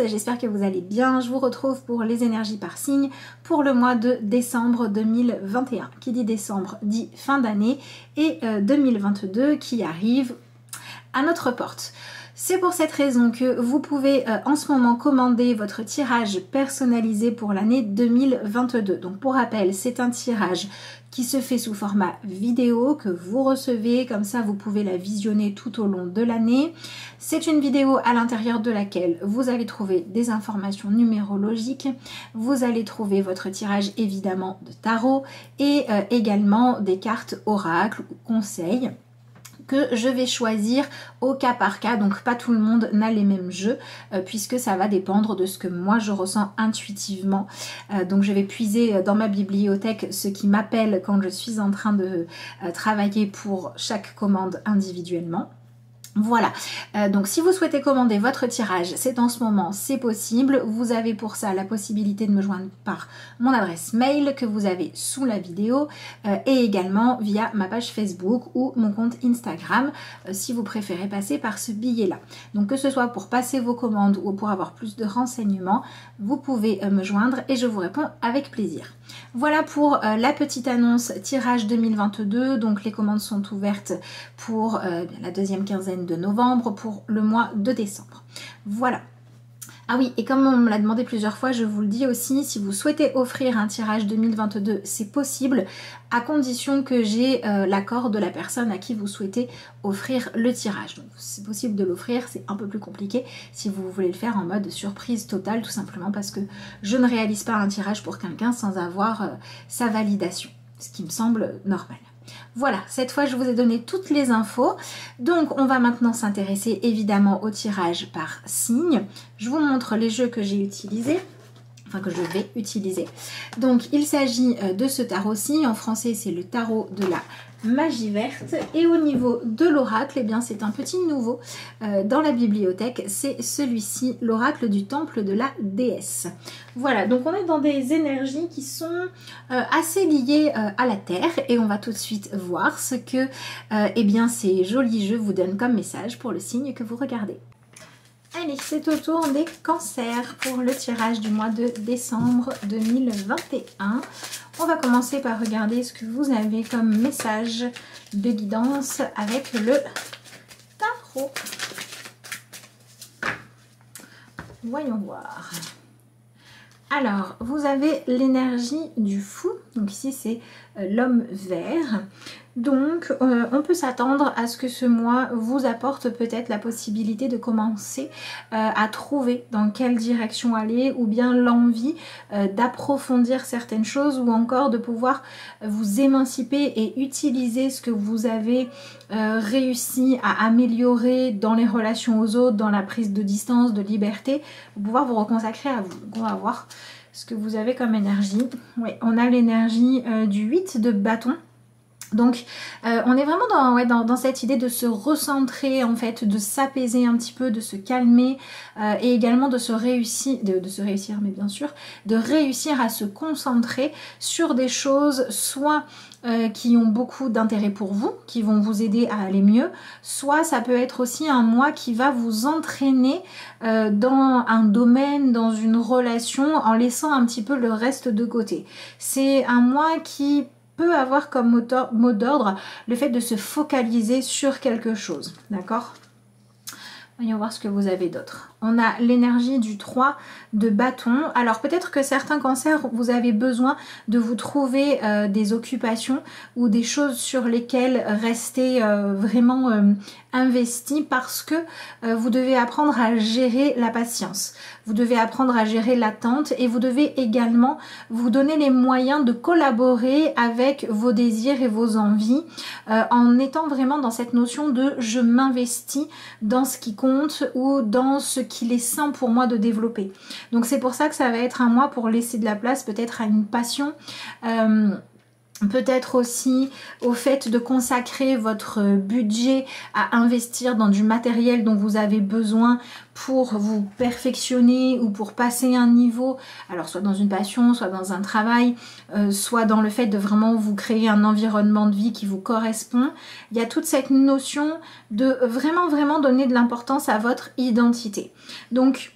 j'espère que vous allez bien. Je vous retrouve pour les énergies par signe pour le mois de décembre 2021. Qui dit décembre dit fin d'année et 2022 qui arrive à notre porte. C'est pour cette raison que vous pouvez en ce moment commander votre tirage personnalisé pour l'année 2022. Donc pour rappel, c'est un tirage qui se fait sous format vidéo que vous recevez, comme ça vous pouvez la visionner tout au long de l'année. C'est une vidéo à l'intérieur de laquelle vous allez trouver des informations numérologiques, vous allez trouver votre tirage évidemment de tarot et également des cartes oracles ou conseils que je vais choisir au cas par cas, donc pas tout le monde n'a les mêmes jeux puisque ça va dépendre de ce que moi je ressens intuitivement. Donc je vais puiser dans ma bibliothèque ce qui m'appelle quand je suis en train de travailler pour chaque commande individuellement. Voilà, donc si vous souhaitez commander votre tirage, c'est en ce moment, c'est possible. Vous avez pour ça la possibilité de me joindre par mon adresse mail que vous avez sous la vidéo et également via ma page Facebook ou mon compte Instagram si vous préférez passer par ce billet-là. Donc que ce soit pour passer vos commandes ou pour avoir plus de renseignements, vous pouvez me joindre et je vous réponds avec plaisir. Voilà pour la petite annonce tirage 2022, donc les commandes sont ouvertes pour la deuxième quinzaine de novembre pour le mois de décembre. Voilà. Ah oui, et comme on me l'a demandé plusieurs fois, je vous le dis aussi, si vous souhaitez offrir un tirage 2022, c'est possible, à condition que j'ai l'accord de la personne à qui vous souhaitez offrir le tirage. Donc c'est possible de l'offrir, c'est un peu plus compliqué si vous voulez le faire en mode surprise totale, tout simplement parce que je ne réalise pas un tirage pour quelqu'un sans avoir sa validation, ce qui me semble normal. Voilà, cette fois je vous ai donné toutes les infos. Donc on va maintenant s'intéresser évidemment au tirage par signe. Je vous montre les jeux que j'ai utilisés, enfin que je vais utiliser. Donc il s'agit de ce tarot-ci, en français c'est le tarot de la magie verte, et au niveau de l'oracle, eh bien c'est un petit nouveau dans la bibliothèque, c'est celui-ci, l'oracle du temple de la déesse. Voilà, donc on est dans des énergies qui sont assez liées à la terre, et on va tout de suite voir ce que eh bien ces jolis jeux vous donnent comme message pour le signe que vous regardez. Allez, c'est au tour des cancers pour le tirage du mois de décembre 2021. On va commencer par regarder ce que vous avez comme message de guidance avec le tarot. Voyons voir. Alors, vous avez l'énergie du fou. Donc ici, c'est l'homme vert. Donc, on peut s'attendre à ce que ce mois vous apporte peut-être la possibilité de commencer à trouver dans quelle direction aller, ou bien l'envie d'approfondir certaines choses, ou encore de pouvoir vous émanciper et utiliser ce que vous avez réussi à améliorer dans les relations aux autres, dans la prise de distance, de liberté, pour pouvoir vous reconsacrer à vous. Donc, on va voir ce que vous avez comme énergie. Oui, on a l'énergie du 8 de bâton. Donc on est vraiment dans cette idée de se recentrer en fait, de s'apaiser un petit peu, de se calmer et également de se réussir, mais bien sûr, de réussir à se concentrer sur des choses soit qui ont beaucoup d'intérêt pour vous, qui vont vous aider à aller mieux, soit ça peut être aussi un mois qui va vous entraîner dans un domaine, dans une relation, en laissant un petit peu le reste de côté. C'est un mois qui peut avoir comme mot d'ordre le fait de se focaliser sur quelque chose, d'accord? Voyons voir ce que vous avez d'autre. On a l'énergie du 3 de bâton. Alors peut-être que certains cancers, vous avez besoin de vous trouver des occupations ou des choses sur lesquelles rester vraiment investi, parce que vous devez apprendre à gérer la patience. Vous devez apprendre à gérer l'attente, et vous devez également vous donner les moyens de collaborer avec vos désirs et vos envies en étant vraiment dans cette notion de je m'investis dans ce qui compte ou dans ce qu'il est sain pour moi de développer. Donc c'est pour ça que ça va être un mois pour laisser de la place peut-être à une passion, peut-être aussi au fait de consacrer votre budget à investir dans du matériel dont vous avez besoin pour vous perfectionner ou pour passer un niveau, alors soit dans une passion, soit dans un travail, soit dans le fait de vraiment vous créer un environnement de vie qui vous correspond. Il y a toute cette notion de vraiment donner de l'importance à votre identité. Donc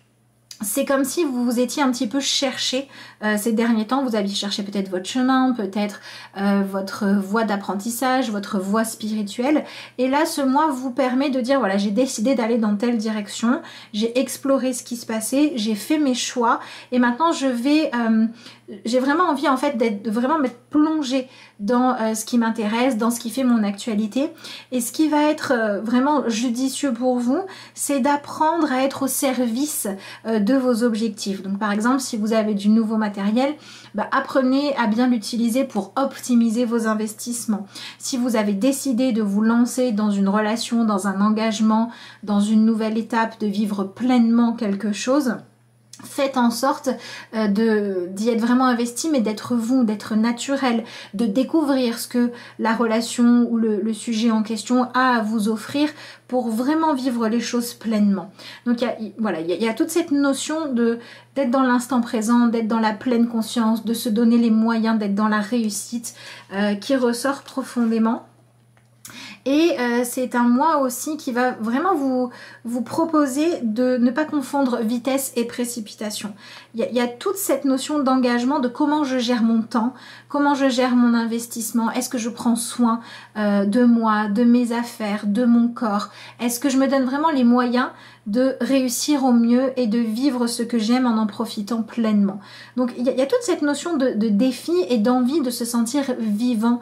c'est comme si vous vous étiez un petit peu cherché ces derniers temps. Vous aviez cherché peut-être votre chemin, peut-être votre voie d'apprentissage, votre voie spirituelle. Et là, ce mois vous permet de dire, voilà, j'ai décidé d'aller dans telle direction, j'ai exploré ce qui se passait, j'ai fait mes choix, et maintenant je vais... j'ai vraiment envie en fait de vraiment m'être plongée dans ce qui m'intéresse, dans ce qui fait mon actualité. Et ce qui va être vraiment judicieux pour vous, c'est d'apprendre à être au service de vos objectifs. Donc par exemple, si vous avez du nouveau matériel, apprenez à bien l'utiliser pour optimiser vos investissements. Si vous avez décidé de vous lancer dans une relation, dans un engagement, dans une nouvelle étape, de vivre pleinement quelque chose, faites en sorte d'y être vraiment investi, mais d'être vous, d'être naturel, de découvrir ce que la relation ou le sujet en question a à vous offrir pour vraiment vivre les choses pleinement. Donc il y a toute cette notion d'être dans l'instant présent, d'être dans la pleine conscience, de se donner les moyens d'être dans la réussite qui ressort profondément. Et c'est un mois aussi qui va vraiment vous proposer de ne pas confondre vitesse et précipitation. Il y a toute cette notion d'engagement, de comment je gère mon temps, comment je gère mon investissement, est-ce que je prends soin de moi, de mes affaires, de mon corps, est-ce que je me donne vraiment les moyens de réussir au mieux et de vivre ce que j'aime en profitant pleinement. Donc il y a toute cette notion de défi et d'envie de se sentir vivant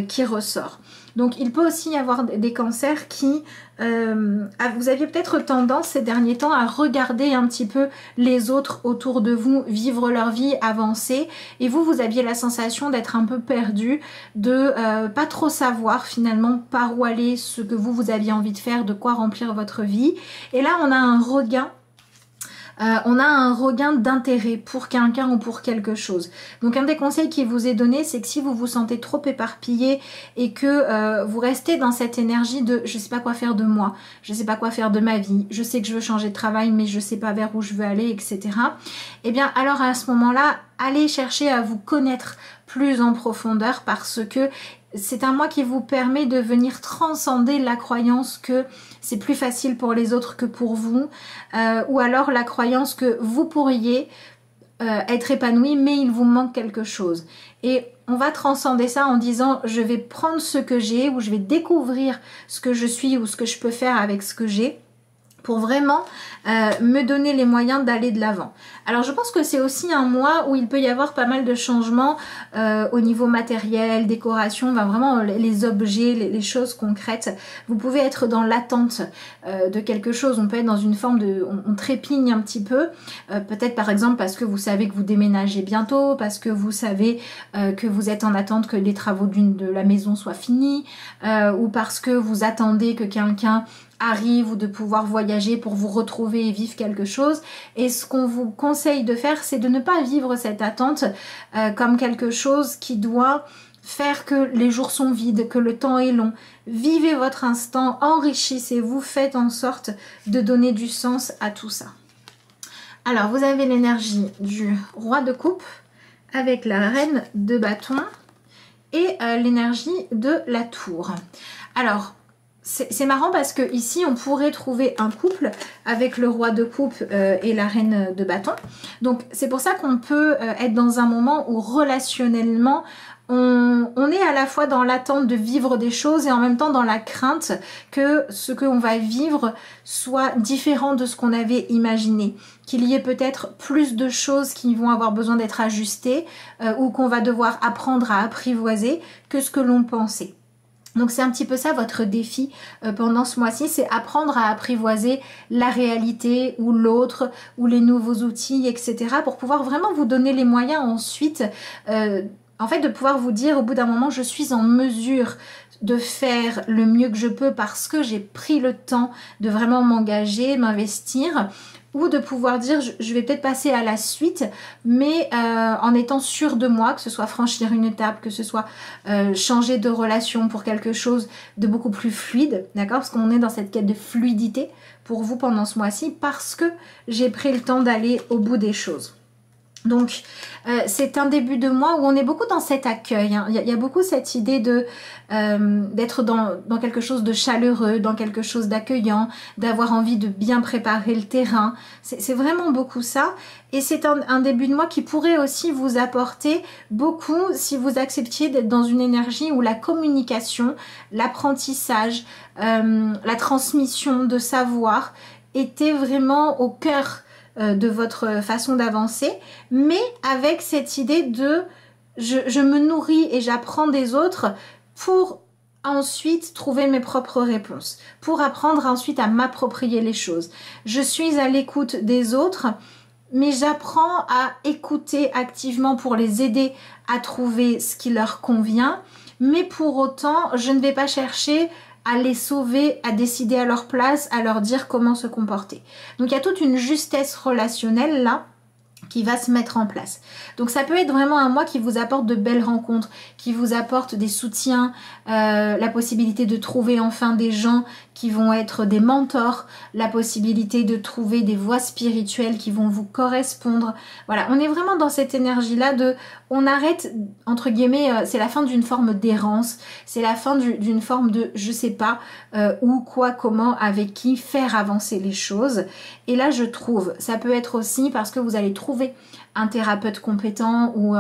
qui ressort. Donc il peut aussi y avoir des cancers qui, vous aviez peut-être tendance ces derniers temps à regarder un petit peu les autres autour de vous, vivre leur vie, avancer, et vous aviez la sensation d'être un peu perdu, de pas trop savoir finalement par où aller, ce que vous aviez envie de faire, de quoi remplir votre vie. Et là on a un regain. On a un regain d'intérêt pour quelqu'un ou pour quelque chose. Donc un des conseils qui vous est donné, c'est que si vous vous sentez trop éparpillé et que vous restez dans cette énergie de je sais pas quoi faire de moi, je sais pas quoi faire de ma vie, je sais que je veux changer de travail mais je sais pas vers où je veux aller, etc. Eh bien alors à ce moment-là, allez chercher à vous connaître plus en profondeur, parce que c'est un mois qui vous permet de venir transcender la croyance que c'est plus facile pour les autres que pour vous, ou alors la croyance que vous pourriez être épanoui mais il vous manque quelque chose. Et on va transcender ça en disant je vais prendre ce que j'ai, ou je vais découvrir ce que je suis ou ce que je peux faire avec ce que j'ai, pour vraiment me donner les moyens d'aller de l'avant. Alors je pense que c'est aussi un mois où il peut y avoir pas mal de changements au niveau matériel, décoration, vraiment les objets, les choses concrètes. Vous pouvez être dans l'attente de quelque chose, on peut être dans une forme de... on trépigne un petit peu, peut-être par exemple parce que vous savez que vous déménagez bientôt, parce que vous savez que vous êtes en attente que les travaux de la maison soient finis, ou parce que vous attendez que quelqu'un arrive, ou de pouvoir voyager pour vous retrouver et vivre quelque chose. Et ce qu'on vous conseille de faire, c'est de ne pas vivre cette attente comme quelque chose qui doit faire que les jours sont vides, que le temps est long. Vivez votre instant, enrichissez-vous, faites en sorte de donner du sens à tout ça. Alors vous avez l'énergie du roi de coupe avec la reine de bâton et l'énergie de la tour. Alors c'est marrant parce que ici on pourrait trouver un couple avec le roi de coupe et la reine de bâton. Donc c'est pour ça qu'on peut être dans un moment où relationnellement on est à la fois dans l'attente de vivre des choses et en même temps dans la crainte que ce qu'on va vivre soit différent de ce qu'on avait imaginé. Qu'il y ait peut-être plus de choses qui vont avoir besoin d'être ajustées ou qu'on va devoir apprendre à apprivoiser que ce que l'on pensait. Donc c'est un petit peu ça votre défi pendant ce mois-ci, c'est apprendre à apprivoiser la réalité ou l'autre ou les nouveaux outils, etc. pour pouvoir vraiment vous donner les moyens ensuite en fait de pouvoir vous dire au bout d'un moment je suis en mesure de faire le mieux que je peux parce que j'ai pris le temps de vraiment m'engager, m'investir, ou de pouvoir dire je vais peut-être passer à la suite mais en étant sûr de moi, que ce soit franchir une étape, que ce soit changer de relation pour quelque chose de beaucoup plus fluide, d'accord, parce qu'on est dans cette quête de fluidité pour vous pendant ce mois-ci parce que j'ai pris le temps d'aller au bout des choses. Donc, c'est un début de mois où on est beaucoup dans cet accueil. Hein. Il y a beaucoup cette idée de d'être dans quelque chose de chaleureux, dans quelque chose d'accueillant, d'avoir envie de bien préparer le terrain. C'est vraiment beaucoup ça. Et c'est un début de mois qui pourrait aussi vous apporter beaucoup si vous acceptiez d'être dans une énergie où la communication, l'apprentissage, la transmission de savoir était vraiment au cœur de votre façon d'avancer, mais avec cette idée de je me nourris et j'apprends des autres pour ensuite trouver mes propres réponses, pour apprendre ensuite à m'approprier les choses. Je suis à l'écoute des autres, mais j'apprends à écouter activement pour les aider à trouver ce qui leur convient, mais pour autant, je ne vais pas chercher à les sauver, à décider à leur place, à leur dire comment se comporter. Donc il y a toute une justesse relationnelle là qui va se mettre en place. Donc ça peut être vraiment un mois qui vous apporte de belles rencontres, qui vous apporte des soutiens, la possibilité de trouver enfin des gens qui vont être des mentors, la possibilité de trouver des voies spirituelles qui vont vous correspondre. Voilà, on est vraiment dans cette énergie-là de, on arrête, entre guillemets, c'est la fin d'une forme d'errance, c'est la fin d'une forme de je sais pas où, quoi, comment, avec qui faire avancer les choses. Et là, je trouve, ça peut être aussi parce que vous allez trouver un thérapeute compétent ou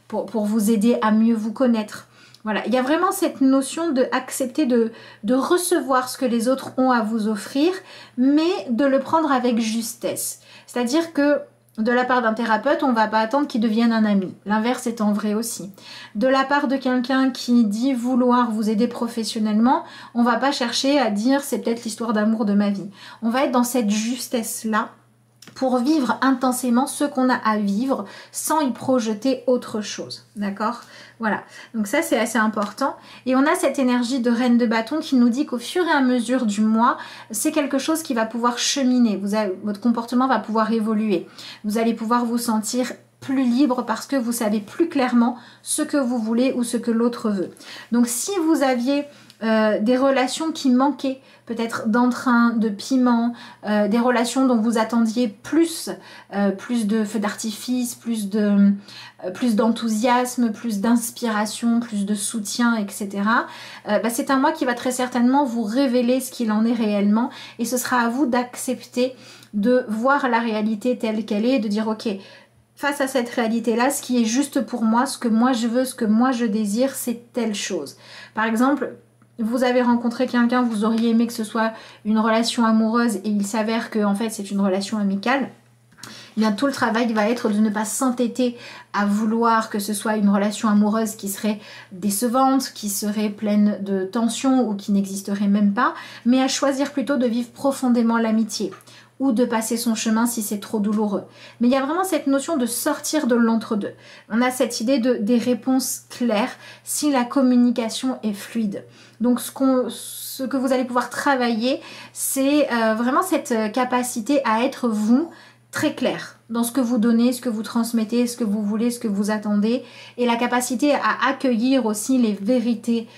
pour vous aider à mieux vous connaître. Voilà, il y a vraiment cette notion de accepter de recevoir ce que les autres ont à vous offrir, mais de le prendre avec justesse. C'est-à-dire que de la part d'un thérapeute, on ne va pas attendre qu'il devienne un ami. L'inverse étant vrai aussi. De la part de quelqu'un qui dit vouloir vous aider professionnellement, on ne va pas chercher à dire c'est peut-être l'histoire d'amour de ma vie. On va être dans cette justesse-là pour vivre intensément ce qu'on a à vivre sans y projeter autre chose. D'accord ? Voilà. Donc ça, c'est assez important. Et on a cette énergie de reine de bâton qui nous dit qu'au fur et à mesure du mois, c'est quelque chose qui va pouvoir cheminer. Votre comportement va pouvoir évoluer. Vous allez pouvoir vous sentir plus libre parce que vous savez plus clairement ce que vous voulez ou ce que l'autre veut. Donc si vous aviez des relations qui manquaient, peut-être d'entrain, de piment, des relations dont vous attendiez plus de feux d'artifice, plus d'enthousiasme, plus d'inspiration, plus de soutien, etc. C'est un mois qui va très certainement vous révéler ce qu'il en est réellement et ce sera à vous d'accepter de voir la réalité telle qu'elle est et de dire ok, face à cette réalité-là, ce qui est juste pour moi, ce que moi je veux, ce que moi je désire, c'est telle chose. Par exemple, vous avez rencontré quelqu'un, vous auriez aimé que ce soit une relation amoureuse et il s'avère que en fait c'est une relation amicale. Eh bien, tout le travail va être de ne pas s'entêter à vouloir que ce soit une relation amoureuse qui serait décevante, qui serait pleine de tensions ou qui n'existerait même pas, mais à choisir plutôt de vivre profondément l'amitié ou de passer son chemin si c'est trop douloureux. Mais il y a vraiment cette notion de sortir de l'entre-deux. On a cette idée des réponses claires si la communication est fluide. Donc ce que vous allez pouvoir travailler, c'est vraiment cette capacité à être vous, très clair dans ce que vous donnez, ce que vous transmettez, ce que vous voulez, ce que vous attendez, et la capacité à accueillir aussi les vérités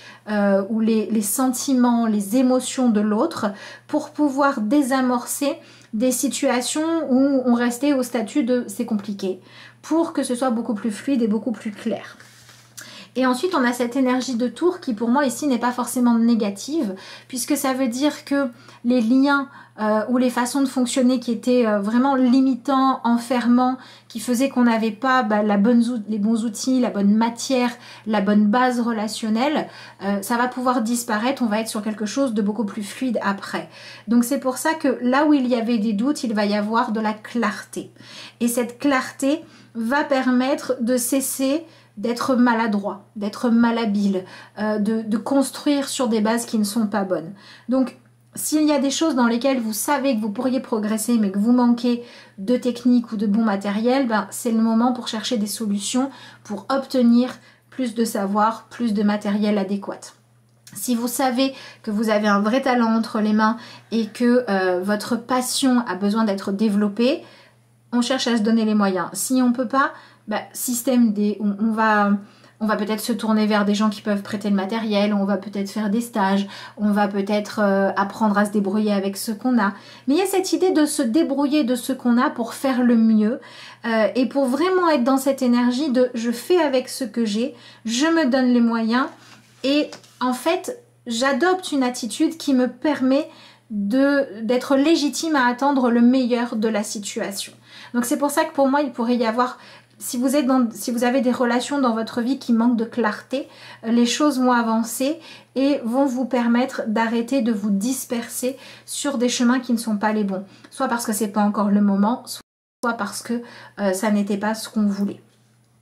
ou les sentiments, les émotions de l'autre pour pouvoir désamorcer des situations où on restait au statut de c'est compliqué, pour que ce soit beaucoup plus fluide et beaucoup plus clair. Et ensuite, on a cette énergie de tour qui, pour moi, ici, n'est pas forcément négative, puisque ça veut dire que les liens ou les façons de fonctionner qui étaient vraiment limitants, enfermants, qui faisaient qu'on n'avait pas les bons outils, la bonne matière, la bonne base relationnelle, ça va pouvoir disparaître, on va être sur quelque chose de beaucoup plus fluide après. Donc c'est pour ça que là où il y avait des doutes, il va y avoir de la clarté. Et cette clarté va permettre de cesser d'être maladroit, d'être malhabile, de construire sur des bases qui ne sont pas bonnes. Donc, s'il y a des choses dans lesquelles vous savez que vous pourriez progresser, mais que vous manquez de technique ou de bon matériel, c'est le moment pour chercher des solutions pour obtenir plus de savoir, plus de matériel adéquat. Si vous savez que vous avez un vrai talent entre les mains et que votre passion a besoin d'être développée, on cherche à se donner les moyens. Si on ne peut pas, système D, on va On va peut-être se tourner vers des gens qui peuvent prêter le matériel, on va peut-être faire des stages, on va peut-être apprendre à se débrouiller avec ce qu'on a. Mais il y a cette idée de se débrouiller de ce qu'on a pour faire le mieux et pour vraiment être dans cette énergie de je fais avec ce que j'ai, je me donne les moyens et en fait j'adopte une attitude qui me permet d'être légitime à attendre le meilleur de la situation. Donc c'est pour ça que pour moi il pourrait y avoir... Si vous avez des relations dans votre vie qui manquent de clarté, les choses vont avancer et vont vous permettre d'arrêter de vous disperser sur des chemins qui ne sont pas les bons. Soit parce que c'est pas encore le moment, soit parce que ça n'était pas ce qu'on voulait.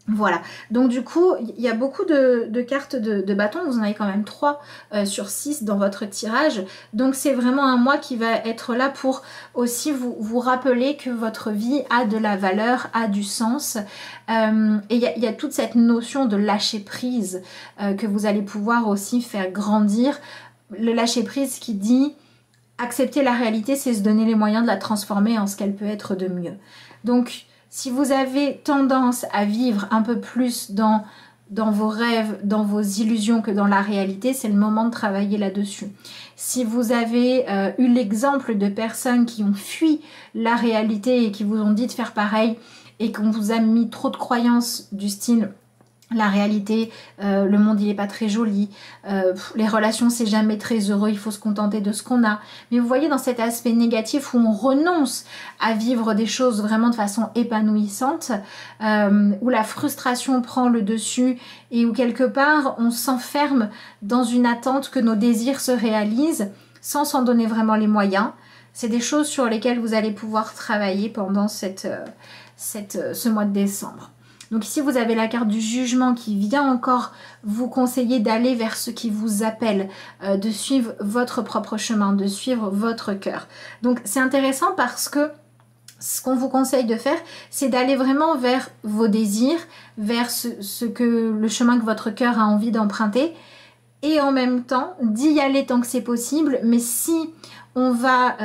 Voilà, donc du coup, il y a beaucoup de cartes de bâton, vous en avez quand même 3 sur 6 dans votre tirage, donc c'est vraiment un mois qui va être là pour aussi vous rappeler que votre vie a de la valeur, a du sens, et il y a toute cette notion de lâcher prise que vous allez pouvoir aussi faire grandir, le lâcher prise qui dit accepter la réalité, c'est se donner les moyens de la transformer en ce qu'elle peut être de mieux. Donc, si vous avez tendance à vivre un peu plus dans vos rêves, dans vos illusions que dans la réalité, c'est le moment de travailler là-dessus. Si vous avez eu l'exemple de personnes qui ont fui la réalité et qui vous ont dit de faire pareil et qu'on vous a mis trop de croyances du style la réalité, le monde il est pas très joli, les relations c'est jamais très heureux, il faut se contenter de ce qu'on a. Mais vous voyez dans cet aspect négatif où on renonce à vivre des choses vraiment de façon épanouissante, où la frustration prend le dessus et où quelque part on s'enferme dans une attente que nos désirs se réalisent sans s'en donner vraiment les moyens. C'est des choses sur lesquelles vous allez pouvoir travailler pendant ce mois de décembre. Donc ici, vous avez la carte du jugement qui vient encore vous conseiller d'aller vers ce qui vous appelle, de suivre votre propre chemin, de suivre votre cœur. Donc c'est intéressant parce que ce qu'on vous conseille de faire, c'est d'aller vraiment vers vos désirs, vers le chemin que votre cœur a envie d'emprunter et en même temps d'y aller tant que c'est possible. Mais si on va...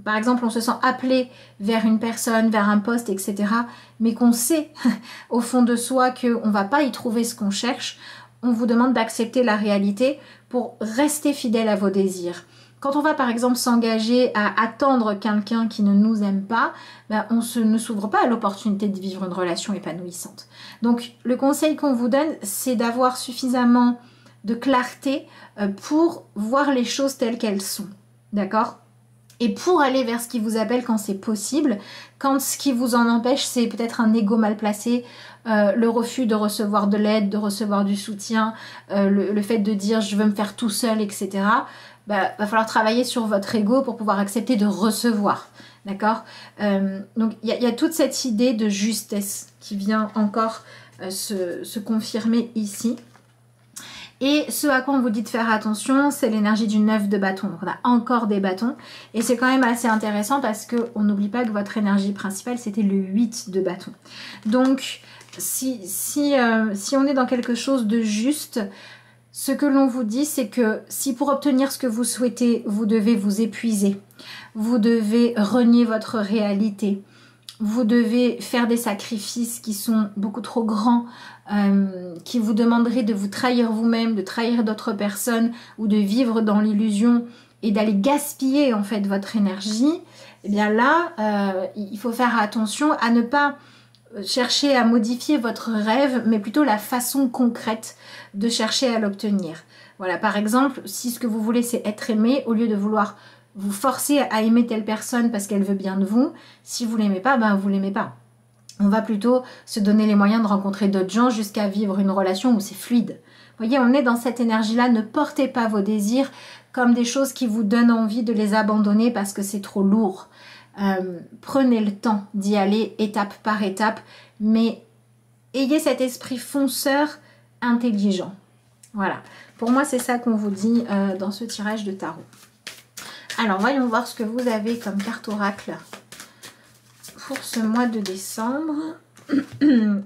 par exemple, on se sent appelé vers une personne, vers un poste, etc. Mais qu'on sait au fond de soi qu'on ne va pas y trouver ce qu'on cherche, on vous demande d'accepter la réalité pour rester fidèle à vos désirs. Quand on va par exemple s'engager à attendre quelqu'un qui ne nous aime pas, ben, ne s'ouvre pas à l'opportunité de vivre une relation épanouissante. Donc le conseil qu'on vous donne, c'est d'avoir suffisamment de clarté pour voir les choses telles qu'elles sont. D'accord ? Et pour aller vers ce qui vous appelle quand c'est possible, quand ce qui vous en empêche, c'est peut-être un ego mal placé, le refus de recevoir de l'aide, de recevoir du soutien, le fait de dire je veux me faire tout seul, etc. Bah, va falloir travailler sur votre ego pour pouvoir accepter de recevoir. D'accord ? Donc il y a toute cette idée de justesse qui vient encore se confirmer ici. Et ce à quoi on vous dit de faire attention, c'est l'énergie du 9 de bâton. Donc on a encore des bâtons. Et c'est quand même assez intéressant parce qu'on n'oublie pas que votre énergie principale, c'était le 8 de bâton. Donc, si on est dans quelque chose de juste, ce que l'on vous dit, c'est que si pour obtenir ce que vous souhaitez, vous devez vous épuiser, vous devez renier votre réalité, vous devez faire des sacrifices qui sont beaucoup trop grands, qui vous demanderaient de vous trahir vous-même, de trahir d'autres personnes ou de vivre dans l'illusion et d'aller gaspiller en fait votre énergie, eh bien là, il faut faire attention à ne pas chercher à modifier votre rêve, mais plutôt la façon concrète de chercher à l'obtenir. Voilà, par exemple, si ce que vous voulez c'est être aimé, au lieu de vouloir vous forcer à aimer telle personne parce qu'elle veut bien de vous, si vous l'aimez pas, ben vous l'aimez pas. On va plutôt se donner les moyens de rencontrer d'autres gens jusqu'à vivre une relation où c'est fluide. Vous voyez, on est dans cette énergie-là, ne portez pas vos désirs comme des choses qui vous donnent envie de les abandonner parce que c'est trop lourd. Prenez le temps d'y aller étape par étape, mais ayez cet esprit fonceur intelligent. Voilà, pour moi c'est ça qu'on vous dit dans ce tirage de tarot. Alors voyons voir ce que vous avez comme carte oracle pour ce mois de décembre.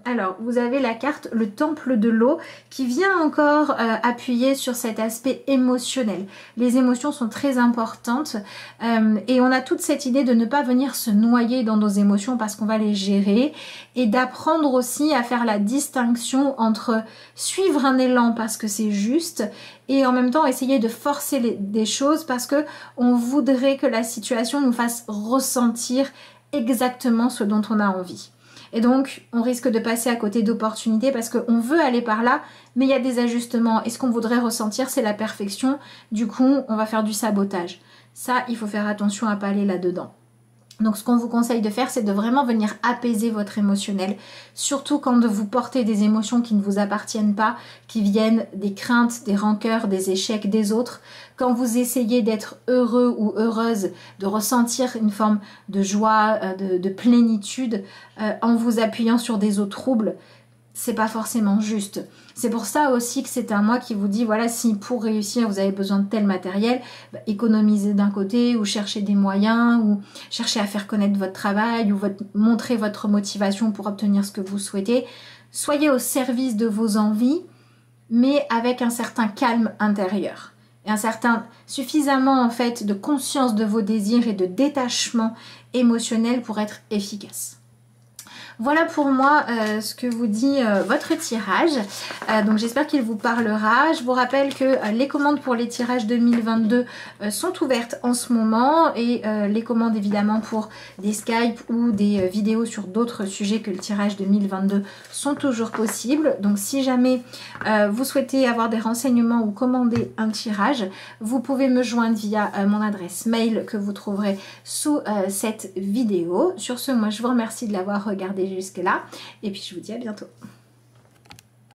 Alors, vous avez la carte le temple de l'eau qui vient encore appuyer sur cet aspect émotionnel. Les émotions sont très importantes et on a toute cette idée de ne pas venir se noyer dans nos émotions parce qu'on va les gérer et d'apprendre aussi à faire la distinction entre suivre un élan parce que c'est juste et en même temps essayer de forcer des choses parce que on voudrait que la situation nous fasse ressentir exactement ce dont on a envie. Et donc, on risque de passer à côté d'opportunités parce qu'on veut aller par là, mais il y a des ajustements. Et ce qu'on voudrait ressentir, c'est la perfection. Du coup, on va faire du sabotage. Ça, il faut faire attention à ne pas aller là-dedans. Donc, ce qu'on vous conseille de faire, c'est de vraiment venir apaiser votre émotionnel. Surtout quand vous portez des émotions qui ne vous appartiennent pas, qui viennent des craintes, des rancœurs, des échecs des autres. Quand vous essayez d'être heureux ou heureuse, de ressentir une forme de joie, de plénitude, en vous appuyant sur des eaux troubles, c'est pas forcément juste. C'est pour ça aussi que c'est un mois qui vous dit, voilà, si pour réussir vous avez besoin de tel matériel, bah, économisez d'un côté ou cherchez des moyens ou cherchez à faire connaître votre travail ou montrer votre motivation pour obtenir ce que vous souhaitez. Soyez au service de vos envies, mais avec un certain calme intérieur. Et un certain suffisamment en fait de conscience de vos désirs et de détachement émotionnel pour être efficace. Voilà pour moi ce que vous dit votre tirage. Donc j'espère qu'il vous parlera. Je vous rappelle que les commandes pour les tirages 2022 sont ouvertes en ce moment et les commandes évidemment pour des Skype ou des vidéos sur d'autres sujets que le tirage 2022 sont toujours possibles. Donc si jamais vous souhaitez avoir des renseignements ou commander un tirage, vous pouvez me joindre via mon adresse mail que vous trouverez sous cette vidéo. Sur ce, moi je vous remercie de l'avoir regardé jusque là et puis je vous dis à bientôt.